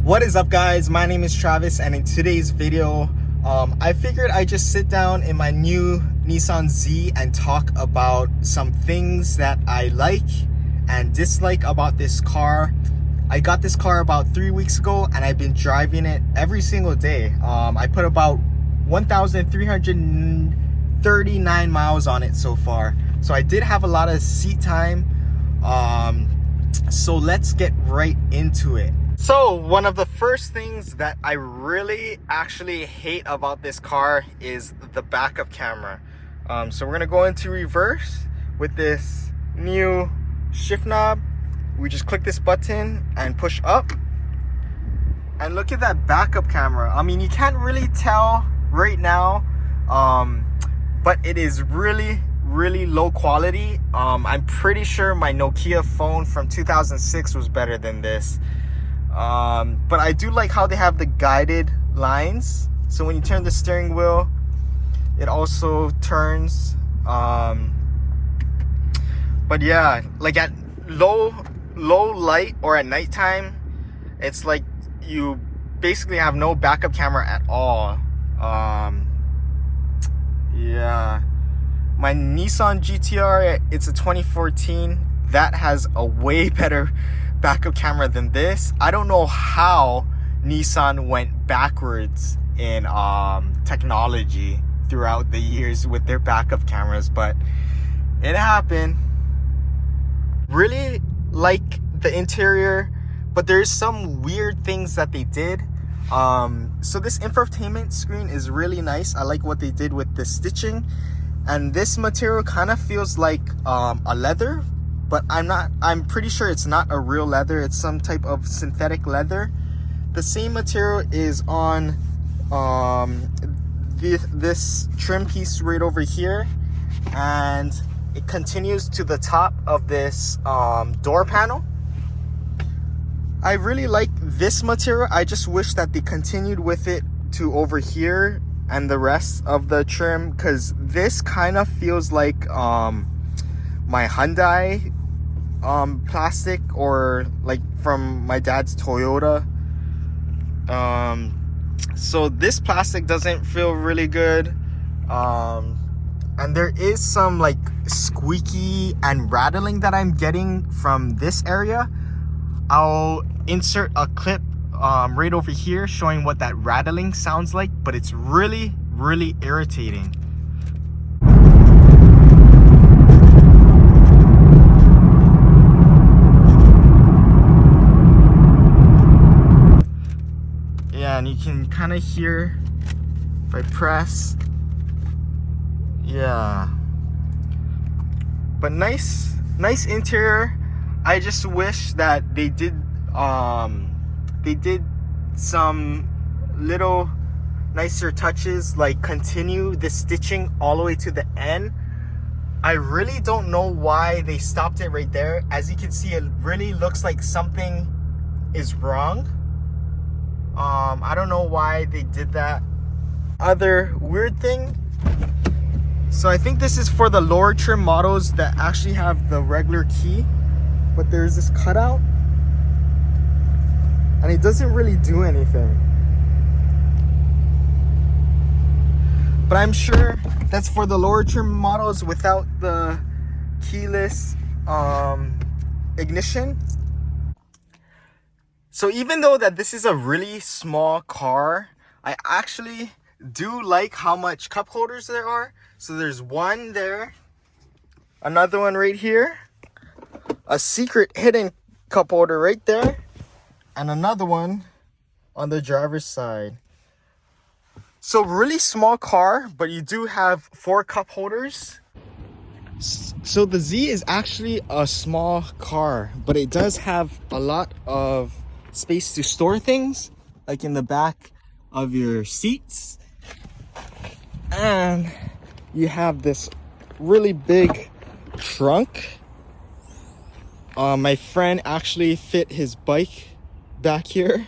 What is up, guys? My name is Travis, and in today's video I figured I'd just sit down in my new Nissan Z and talk about some things that I like and dislike about this car. I got this car about 3 weeks ago and I've been driving it every single day. I put about 1,339 miles on it so far, so I did have a lot of seat time. So let's get right into it. So one of the first things that I really actually hate about this car is the backup camera. So we're gonna go into reverse with this new shift knob. We just click this button and push up, and look at that backup camera. I mean, you can't really tell right now, but it is really low quality. I'm pretty sure my Nokia phone from 2006 was better than this. But I do like how they have the guided lines, so when you turn the steering wheel it also turns. But yeah, like at low light or at nighttime, it's like you basically have no backup camera at all. Yeah, my Nissan GTR, it's a 2014, that has a way better backup camera than this. I don't know how Nissan went backwards in technology throughout the years with their backup cameras, but it happened. Really like the interior, but there's some weird things that they did. So this infotainment screen is really nice. I like what they did with the stitching, and this material kind of feels like a leather, but I'm pretty sure it's not a real leather. It's some type of synthetic leather. The same material is on this trim piece right over here, and it continues to the top of this door panel. I really like this material. I just wish that they continued with it to over here and the rest of the trim, because this kind of feels like my Hyundai plastic, or like from my dad's Toyota. So this plastic doesn't feel really good, and there is some like squeaky and rattling that I'm getting from this area. I'll insert a clip right over here showing what that rattling sounds like, but it's really irritating. And you can kind of hear if I press. Yeah, but nice interior. I just wish that they did some little nicer touches, like continue the stitching all the way to the end. I really don't know why they stopped it right there. As you can see, it really looks like something is wrong. I don't know why they did that. Other weird thing, so I think this is for the lower trim models that actually have the regular key, but there's this cutout and it doesn't really do anything. But I'm sure that's for the lower trim models without the keyless ignition. So even though that this is a really small car, I actually do like how much cup holders there are. So there's one there, another one right here, a secret hidden cup holder right there, and another one on the driver's side. So really small car, but you do have 4 cup holders. So the Z is actually a small car, but it does have a lot of space to store things, like in the back of your seats. And you have this really big trunk. My friend actually fit his bike back here,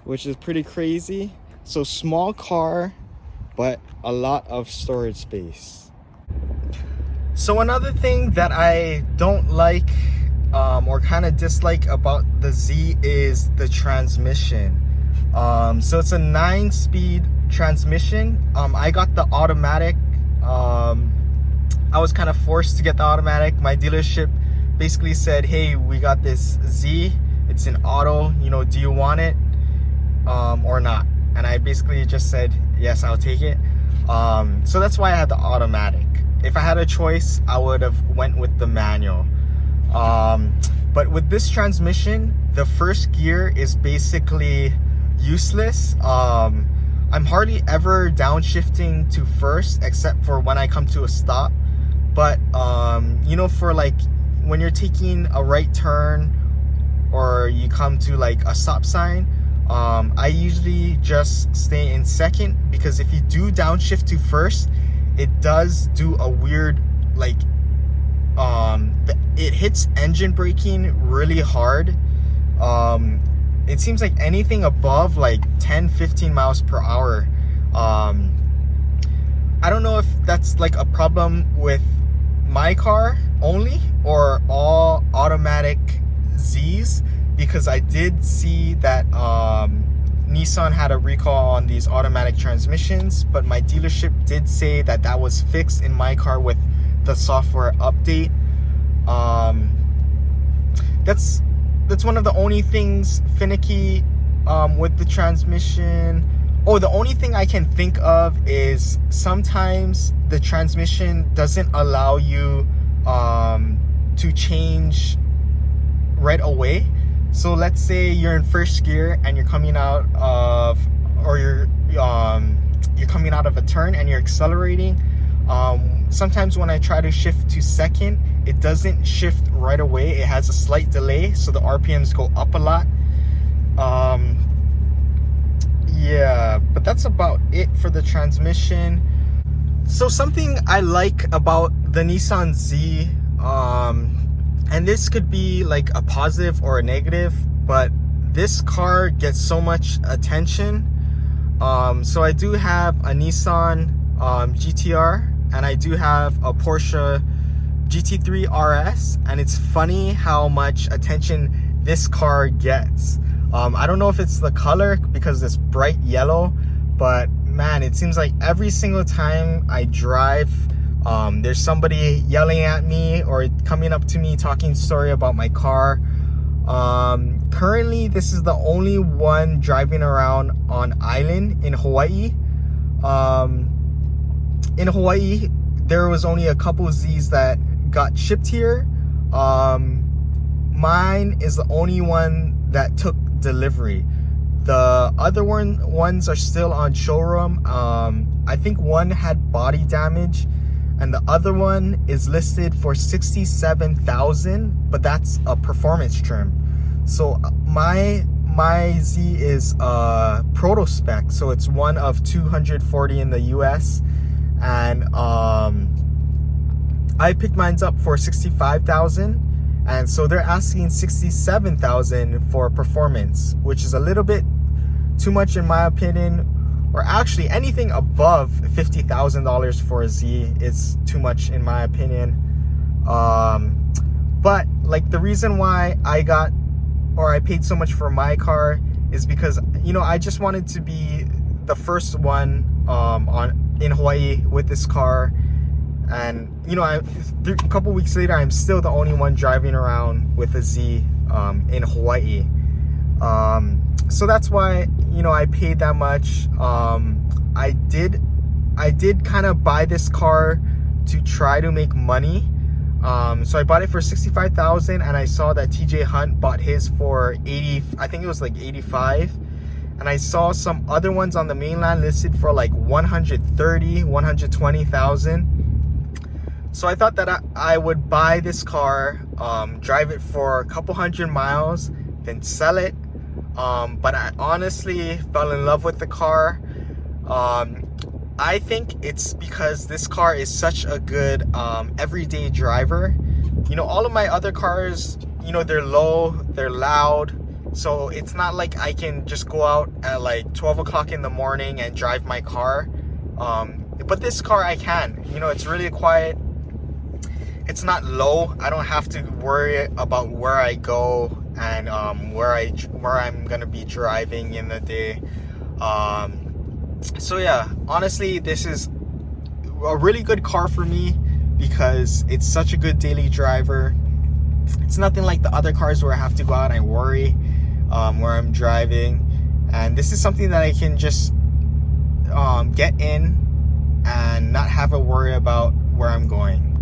which is pretty crazy. So small car, but a lot of storage space. So another thing that I don't like or kind of dislike about the Z is the transmission. So it's a 9-speed transmission. I got the automatic. I was kind of forced to get the automatic. My dealership basically said, hey, we got this Z, it's an auto, you know, do you want it or not? And I basically just said, yes, I'll take it. So that's why I had the automatic. If I had a choice, I would have went with the manual. But with this transmission, the first gear is basically useless. I'm hardly ever downshifting to first, except for when I come to a stop. But you know, for like when you're taking a right turn or you come to like a stop sign, I usually just stay in second, because if you do downshift to first, it does do a weird, like, it hits engine braking really hard. It seems like anything above like 10-15 miles per hour. I don't know if that's like a problem with my car only or all automatic Zs, because I did see that Nissan had a recall on these automatic transmissions, but my dealership did say that that was fixed in my car with the software update. That's one of the only things finicky with the transmission. Oh, the only thing I can think of is sometimes the transmission doesn't allow you to change right away. So let's say you're in first gear and you're coming out of, or you're coming out of a turn and you're accelerating. Sometimes when I try to shift to second, it doesn't shift right away. It has a slight delay, so the RPMs go up a lot. Yeah, but that's about it for the transmission. So something I like about the Nissan Z, and this could be like a positive or a negative, but this car gets so much attention. So I do have a Nissan GTR, and I do have a Porsche GT3 RS, and it's funny how much attention this car gets. I don't know if it's the color, because it's bright yellow, but man, it seems like every single time I drive, there's somebody yelling at me or coming up to me talking story about my car. Currently, this is the only one driving around on island in Hawaii. In Hawaii, there was only a couple Zs that got shipped here. Mine is the only one that took delivery. The other ones are still on showroom. I think one had body damage, and the other one is listed for $67,000, but that's a performance trim. So my Z is proto spec, so it's one of 240 in the US, and I picked mine up for $65,000, and so they're asking $67,000 for performance, which is a little bit too much in my opinion. Or actually, anything above $50,000 for a Z is too much in my opinion. But like, the reason why I paid so much for my car is because, you know, I just wanted to be the first one in Hawaii with this car. And you know, a couple weeks later, I'm still the only one driving around with a Z in Hawaii. So that's why, you know, I paid that much. I did kind of buy this car to try to make money. So I bought it for $65,000, and I saw that TJ Hunt bought his for 80. I think it was like 85. And I saw some other ones on the mainland listed for like 130, 120,000. So I thought that I would buy this car, drive it for a couple hundred miles, then sell it. But I honestly fell in love with the car. I think it's because this car is such a good everyday driver. You know, all of my other cars, you know, they're low, they're loud. So it's not like I can just go out at like 12 o'clock in the morning and drive my car. But this car I can. You know, it's really quiet. it's not low. I don't have to worry about where I go and where I'm gonna be driving in the day. So yeah, honestly, this is a really good car for me because it's such a good daily driver. It's nothing like the other cars where I have to go out and worry where I'm driving, and this is something that I can just get in and not have to worry about where I'm going.